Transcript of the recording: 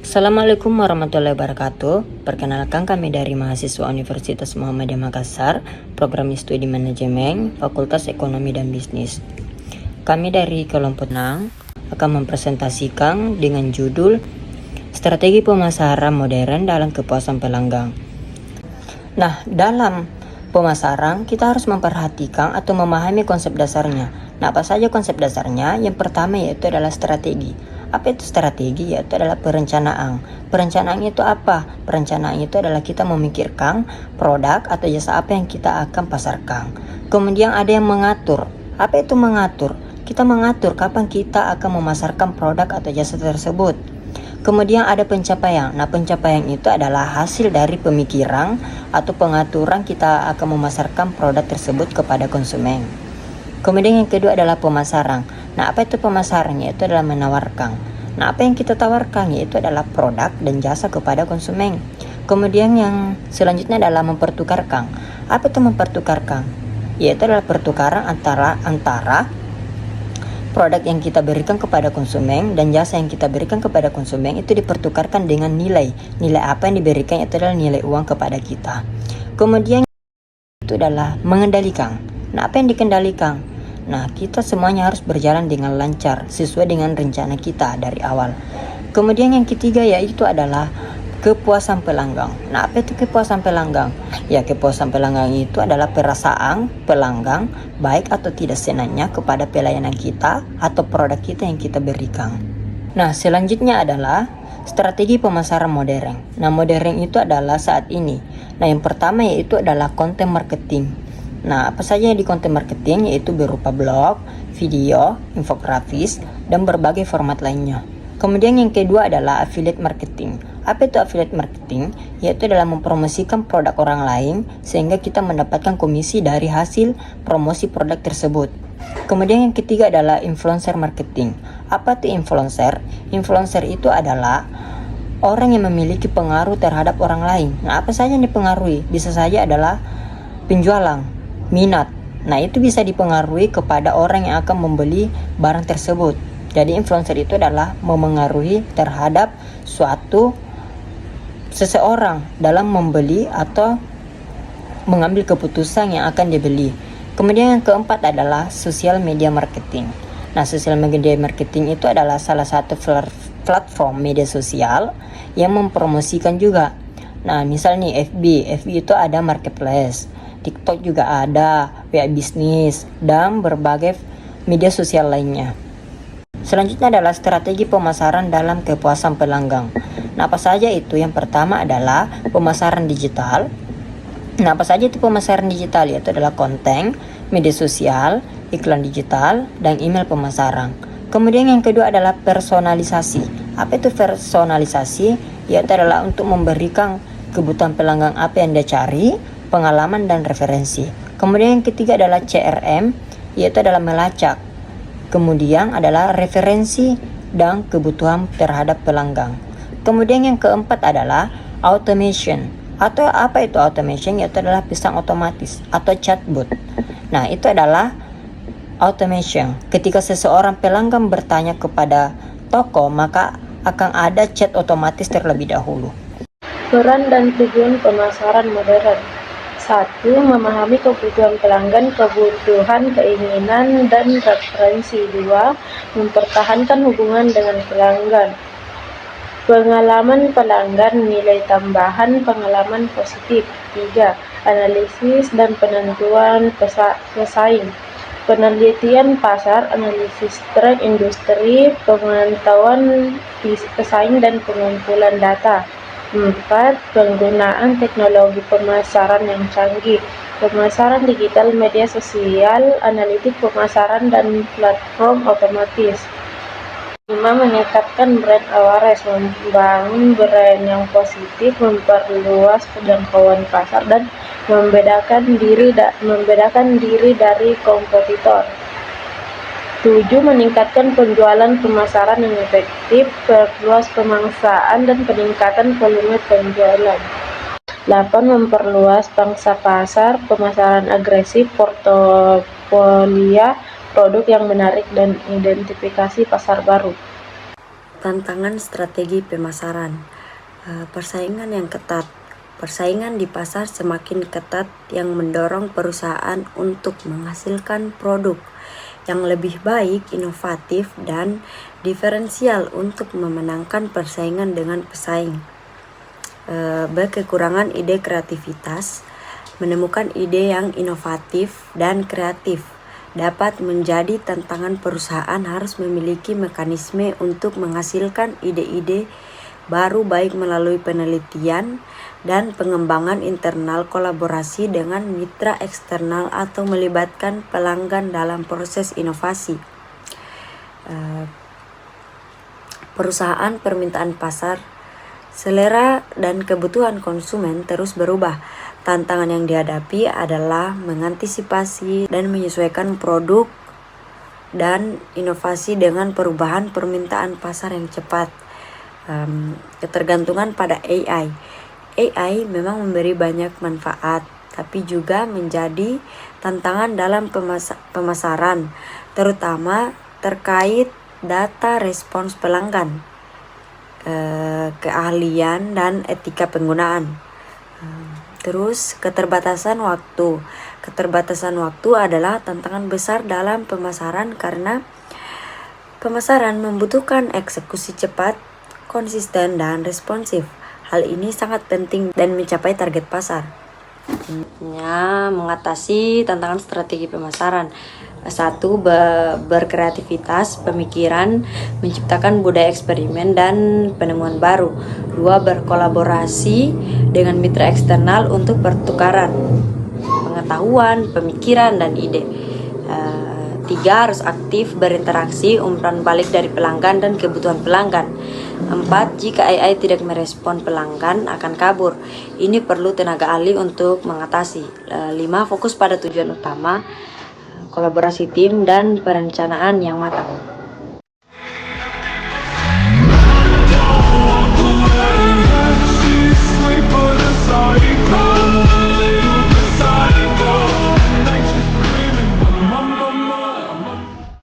Assalamualaikum warahmatullahi wabarakatuh. Perkenalkan, kami dari mahasiswa Universitas Muhammadiyah Makassar, Program Studi Manajemen, Fakultas Ekonomi dan Bisnis. Kami dari kelompok 6 akan mempresentasikan dengan judul Strategi Pemasaran Modern dalam Kepuasan Pelanggan. Nah, dalam pemasaran kita harus memperhatikan atau memahami konsep dasarnya. Nah, apa saja konsep dasarnya? Yang pertama yaitu adalah strategi. Apa itu strategi? Yaitu adalah perencanaan. Perencanaan itu apa? Perencanaan itu adalah kita memikirkan produk atau jasa apa yang kita akan pasarkan. Kemudian ada yang mengatur. Apa itu mengatur? Kita mengatur kapan kita akan memasarkan produk atau jasa tersebut. Kemudian ada pencapaian. Nah, pencapaian itu adalah hasil dari pemikiran atau pengaturan kita akan memasarkan produk tersebut kepada konsumen. Kemudian yang kedua adalah pemasaran. Nah, apa itu pemasaran? Yaitu adalah menawarkan. Nah, apa yang kita tawarkan yaitu adalah produk dan jasa kepada konsumen. Kemudian yang selanjutnya adalah mempertukarkan. Apa itu mempertukarkan? Yaitu adalah pertukaran antara produk yang kita berikan kepada konsumen dan jasa yang kita berikan kepada konsumen itu dipertukarkan dengan nilai. Nilai apa yang diberikan itu adalah nilai uang kepada kita. Kemudian itu adalah mengendalikan. Nah, apa yang dikendalikan? Nah, kita semuanya harus berjalan dengan lancar sesuai dengan rencana kita dari awal. Kemudian yang ketiga yaitu adalah kepuasan pelanggan. Nah, apa itu kepuasan pelanggan? Ya, kepuasan pelanggan itu adalah perasaan pelanggan baik atau tidak senangnya kepada pelayanan kita atau produk kita yang kita berikan. Nah, selanjutnya adalah strategi pemasaran modern. Nah, modern itu adalah saat ini. Nah, yang pertama yaitu adalah content marketing. Nah, apa saja di content marketing yaitu berupa blog, video, infografis, dan berbagai format lainnya. Kemudian yang kedua adalah affiliate marketing. Apa itu affiliate marketing? Yaitu adalah mempromosikan produk orang lain sehingga kita mendapatkan komisi dari hasil promosi produk tersebut. Kemudian yang ketiga adalah influencer marketing. Apa itu influencer? Influencer itu adalah orang yang memiliki pengaruh terhadap orang lain. Nah, apa saja yang dipengaruhi? Bisa saja adalah penjualan, minat. Nah, itu bisa dipengaruhi kepada orang yang akan membeli barang tersebut. Jadi influencer itu adalah memengaruhi terhadap seseorang dalam membeli atau mengambil keputusan yang akan dibeli. Kemudian yang keempat adalah social media marketing. Nah, social media marketing itu adalah salah satu platform media sosial yang mempromosikan juga. Nah, misalnya FB itu ada marketplace. TikTok juga ada, WA bisnis, dan berbagai media sosial lainnya. Selanjutnya adalah strategi pemasaran dalam kepuasan pelanggan. Nah, apa saja itu? Yang pertama adalah pemasaran digital. Nah, apa saja itu pemasaran digital? Yaitu adalah konten, media sosial, iklan digital, dan email pemasaran. Kemudian yang kedua adalah personalisasi. Apa itu personalisasi? Yaitu adalah untuk memberikan kebutuhan pelanggan apa yang dia cari, pengalaman dan referensi. Kemudian yang ketiga adalah CRM, yaitu adalah melacak. Kemudian adalah referensi dan kebutuhan terhadap pelanggan. Kemudian yang keempat adalah automation. Atau apa itu automation? Yaitu adalah pesan otomatis atau chatbot. Nah, itu adalah automation. Ketika seseorang pelanggan bertanya kepada toko, maka akan ada chat otomatis terlebih dahulu. Peran dan tujuan pemasaran modern. 1. Memahami kebutuhan pelanggan, kebutuhan, keinginan, dan referensi. 2. Mempertahankan hubungan dengan pelanggan. Pengalaman pelanggan, nilai tambahan, pengalaman positif. 3. Analisis dan penentuan pesaing. Penelitian pasar, analisis tren industri, pemantauan pesaing, dan pengumpulan data. 4. Penggunaan teknologi pemasaran yang canggih, pemasaran digital, media sosial, analitik pemasaran, dan platform otomatis. 5. Meningkatkan brand awareness, membangun brand yang positif, memperluas jangkauan pasar, dan membedakan diri dari kompetitor. 7. Meningkatkan penjualan pemasaran yang efektif, perluas pemangsaan, dan peningkatan volume penjualan. 8. Memperluas pangsa pasar, pemasaran agresif, portofolio produk yang menarik, dan identifikasi pasar baru. Tantangan strategi pemasaran. Persaingan yang ketat. Persaingan di pasar semakin ketat yang mendorong perusahaan untuk menghasilkan produk yang lebih baik, inovatif, dan diferensial untuk memenangkan persaingan dengan pesaing. Berkekurangan ide kreativitas. Menemukan ide yang inovatif dan kreatif dapat menjadi tantangan. Perusahaan harus memiliki mekanisme untuk menghasilkan ide-ide baru baik melalui penelitian dan pengembangan internal, kolaborasi dengan mitra eksternal, atau melibatkan pelanggan dalam proses inovasi. Perusahaan permintaan pasar. Selera dan kebutuhan konsumen terus berubah. Tantangan yang dihadapi adalah mengantisipasi dan menyesuaikan produk dan inovasi dengan perubahan permintaan pasar yang cepat. Ketergantungan pada AI. AI memang memberi banyak manfaat, tapi juga menjadi tantangan dalam pemasaran, terutama terkait data respons pelanggan, keahlian dan etika penggunaan. Terus keterbatasan waktu. Keterbatasan waktu adalah tantangan besar dalam pemasaran karena pemasaran membutuhkan eksekusi cepat, konsisten, dan responsif. Hal ini sangat penting dan mencapai target pasar. Mengatasi tantangan strategi pemasaran. 1. Berkreativitas, pemikiran, menciptakan budaya eksperimen dan penemuan baru. 2. Berkolaborasi dengan mitra eksternal untuk pertukaran pengetahuan, pemikiran, dan ide. 3. Harus aktif berinteraksi, umpan balik dari pelanggan dan kebutuhan pelanggan. 4. Jika AI tidak merespon pelanggan akan kabur. Ini perlu tenaga ahli untuk mengatasi. 5. Fokus pada tujuan utama, kolaborasi tim, dan perencanaan yang matang.